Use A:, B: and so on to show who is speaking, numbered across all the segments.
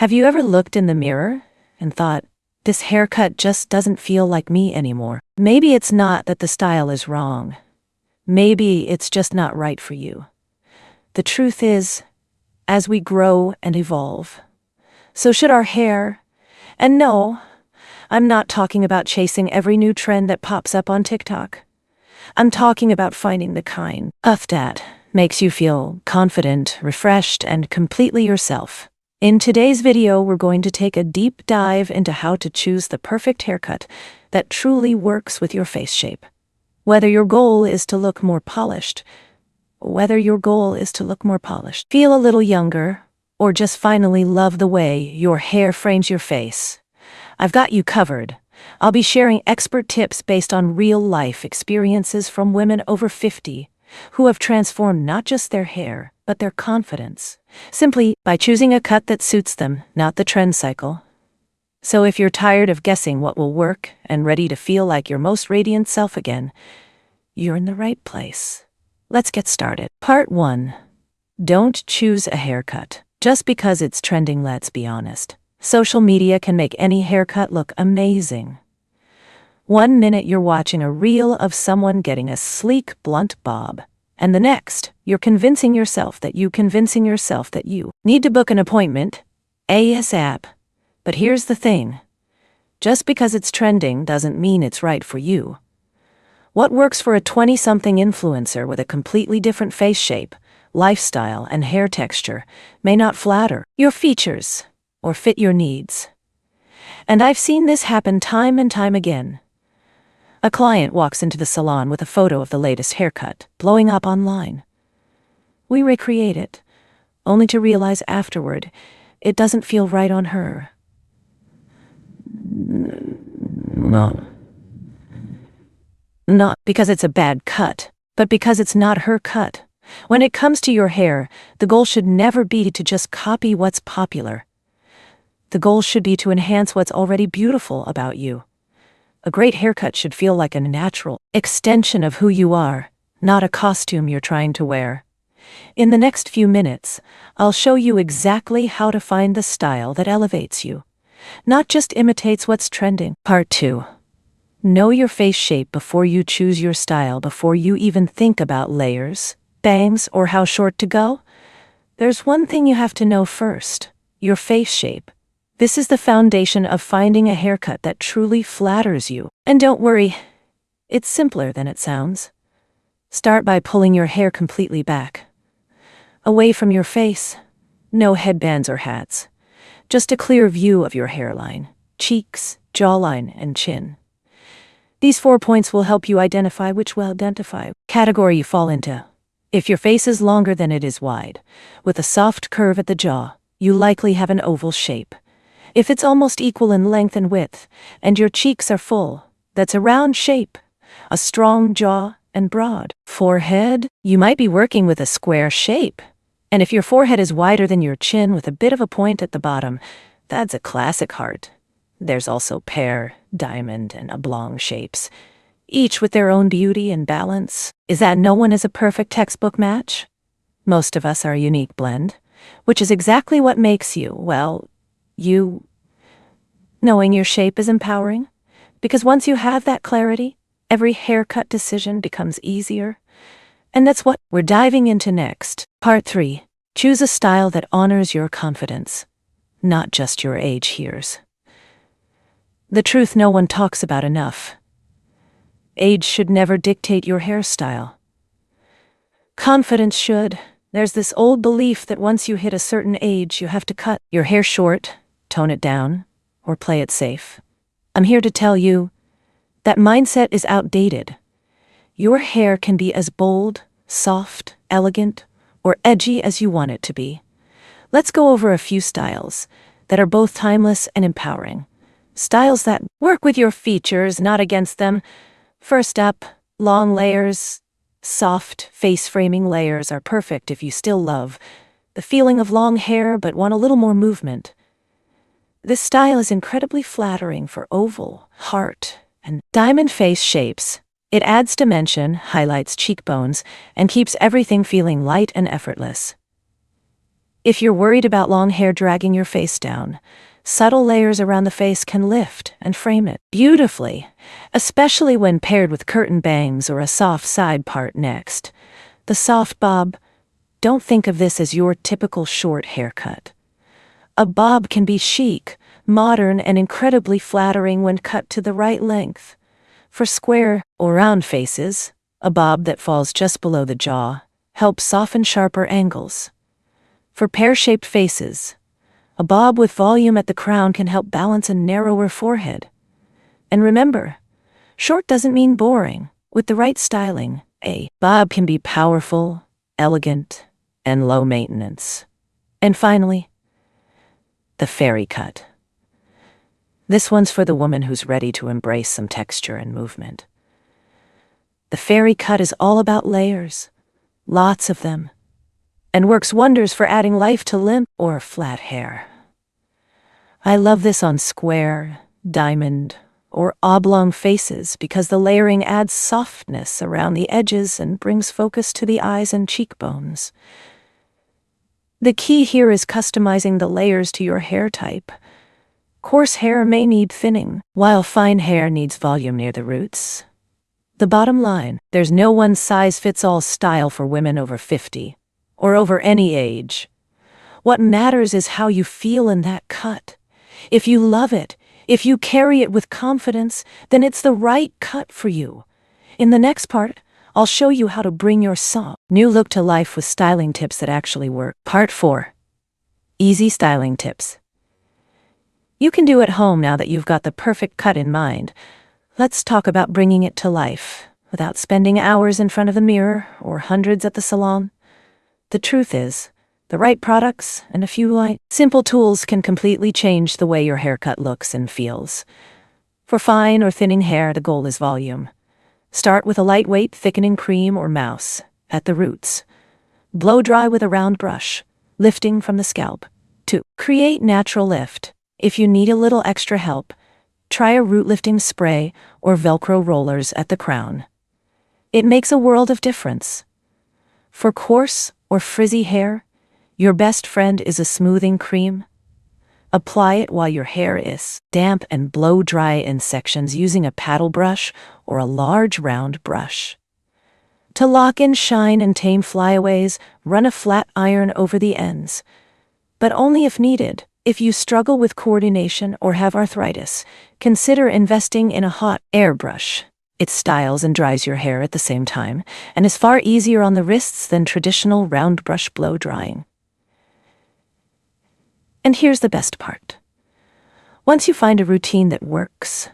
A: Have you ever looked in the mirror and thought, this haircut just doesn't feel like me anymore? Maybe it's not that the style is wrong. Maybe it's just not right for you. The truth is, as we grow and evolve, so should our hair. And no, I'm not talking about chasing every new trend that pops up on TikTok. I'm talking about finding the kind of that makes you feel confident, refreshed, and completely yourself. In today's video, we're going to take a deep dive into how to choose the perfect haircut that truly works with your face shape. Whether your goal is to look more polished, feel a little younger, or just finally love the way your hair frames your face, I've got you covered. I'll be sharing expert tips based on real-life experiences from women over 50 who have transformed not just their hair, but their confidence, simply by choosing a cut that suits them, not the trend cycle. So if you're tired of guessing what will work and ready to feel like your most radiant self again, you're in the right place. Let's get started. Part 1. Don't choose a haircut just because it's trending. Let's be honest. Social media can make any haircut look amazing. One minute you're watching a reel of someone getting a sleek, blunt bob, and the next, you're convincing yourself that you need to book an appointment ASAP. But here's the thing. Just because it's trending doesn't mean it's right for you. What works for a 20-something influencer with a completely different face shape, lifestyle, and hair texture may not flatter your features or fit your needs. And I've seen this happen time and time again. A client walks into the salon with a photo of the latest haircut, blowing up online. We recreate it, only to realize afterward it doesn't feel right on her. Not because it's a bad cut, but because it's not her cut. When it comes to your hair, the goal should never be to just copy what's popular. The goal should be to enhance what's already beautiful about you. A great haircut should feel like a natural extension of who you are, not a costume you're trying to wear. In the next few minutes, I'll show you exactly how to find the style that elevates you, not just imitates what's trending. Part 2. Know your face shape before you choose your style. Before you even think about layers, bangs, or how short to go, there's one thing you have to know first: your face shape. This is the foundation of finding a haircut that truly flatters you. And don't worry, it's simpler than it sounds. Start by pulling your hair completely back, away from your face. No headbands or hats. Just a clear view of your hairline, cheeks, jawline, and chin. These 4 points will help you identify which category you fall into. If your face is longer than it is wide, with a soft curve at the jaw, you likely have an oval shape. If it's almost equal in length and width, and your cheeks are full, that's a round shape. A strong jaw and broad forehead, you might be working with a square shape. And if your forehead is wider than your chin with a bit of a point at the bottom, that's a classic heart. There's also pear, diamond, and oblong shapes, each with their own beauty and balance. Is that no one is a perfect textbook match? Most of us are a unique blend, which is exactly what makes you, you. Knowing your shape is empowering, because once you have that clarity, every haircut decision becomes easier. And that's what we're diving into next. Part 3. Choose a style that honors your confidence, not just your age hears. The truth no one talks about enough. Age should never dictate your hairstyle. Confidence should. There's this old belief that once you hit a certain age, you have to cut your hair short, tone it down, or play it safe. I'm here to tell you that mindset is outdated. Your hair can be as bold, soft, elegant, or edgy as you want it to be. Let's go over a few styles that are both timeless and empowering. Styles that work with your features, not against them. First up, long layers. Soft, face-framing layers are perfect if you still love the feeling of long hair but want a little more movement. This style is incredibly flattering for oval, heart, and diamond face shapes. It adds dimension, highlights cheekbones, and keeps everything feeling light and effortless. If you're worried about long hair dragging your face down, subtle layers around the face can lift and frame it beautifully, especially when paired with curtain bangs or a soft side part next. The soft bob. Don't think of this as your typical short haircut. A bob can be chic, modern, and incredibly flattering when cut to the right length. For square or round faces, a bob that falls just below the jaw helps soften sharper angles. For pear-shaped faces, a bob with volume at the crown can help balance a narrower forehead. And remember, short doesn't mean boring. With the right styling, a bob can be powerful, elegant, and low maintenance. And finally, the fairy cut. This one's for the woman who's ready to embrace some texture and movement. The fairy cut is all about layers, lots of them, and works wonders for adding life to limp or flat hair. I love this on square, diamond, or oblong faces because the layering adds softness around the edges and brings focus to the eyes and cheekbones. The key here is customizing the layers to your hair type. Coarse hair may need thinning, while fine hair needs volume near the roots. The bottom line, there's no one-size-fits-all style for women over 50, or over any age. What matters is how you feel in that cut. If you love it, if you carry it with confidence, then it's the right cut for you. In the next part, I'll show you how to bring your new look to life with styling tips that actually work. Part 4. Easy styling tips. You can do at home now that you've got the perfect cut in mind. Let's talk about bringing it to life without spending hours in front of the mirror or hundreds at the salon. The truth is, the right products and a few simple tools can completely change the way your haircut looks and feels. For fine or thinning hair, the goal is volume. Start with a lightweight thickening cream or mousse at the roots. Blow dry with a round brush, lifting from the scalp. 2. Create natural lift. If you need a little extra help, try a root lifting spray or Velcro rollers at the crown. It makes a world of difference. For coarse or frizzy hair, your best friend is a smoothing cream. Apply it while your hair is damp and blow dry in sections using a paddle brush or a large round brush. To lock in shine and tame flyaways, run a flat iron over the ends, but only if needed. If you struggle with coordination or have arthritis, consider investing in a hot air brush. It styles and dries your hair at the same time and is far easier on the wrists than traditional round brush blow drying. And here's the best part. Once you find a routine that works,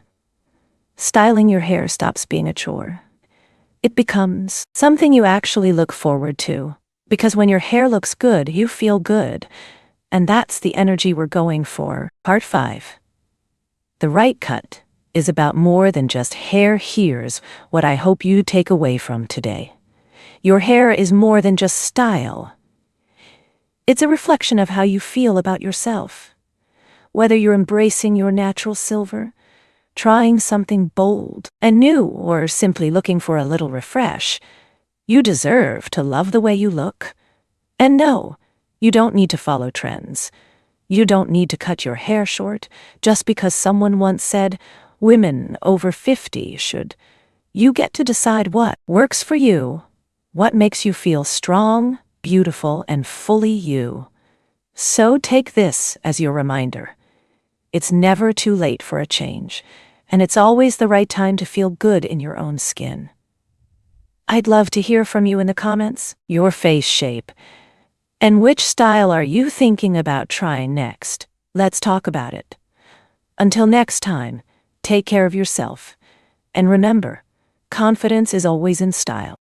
A: styling your hair stops being a chore. It becomes something you actually look forward to, because when your hair looks good, you feel good, and that's the energy we're going for. Part 5. The right cut is about more than just hair. Here's what I hope you take away from today. Your hair is more than just style. It's a reflection of how you feel about yourself. Whether you're embracing your natural silver, trying something bold and new, or simply looking for a little refresh, you deserve to love the way you look. And no, you don't need to follow trends. You don't need to cut your hair short just because someone once said women over 50 should. You get to decide what works for you, what makes you feel strong, beautiful, and fully you. So take this as your reminder. It's never too late for a change, and it's always the right time to feel good in your own skin. I'd love to hear from you in the comments, your face shape, and which style are you thinking about trying next? Let's talk about it. Until next time, take care of yourself, and remember, confidence is always in style.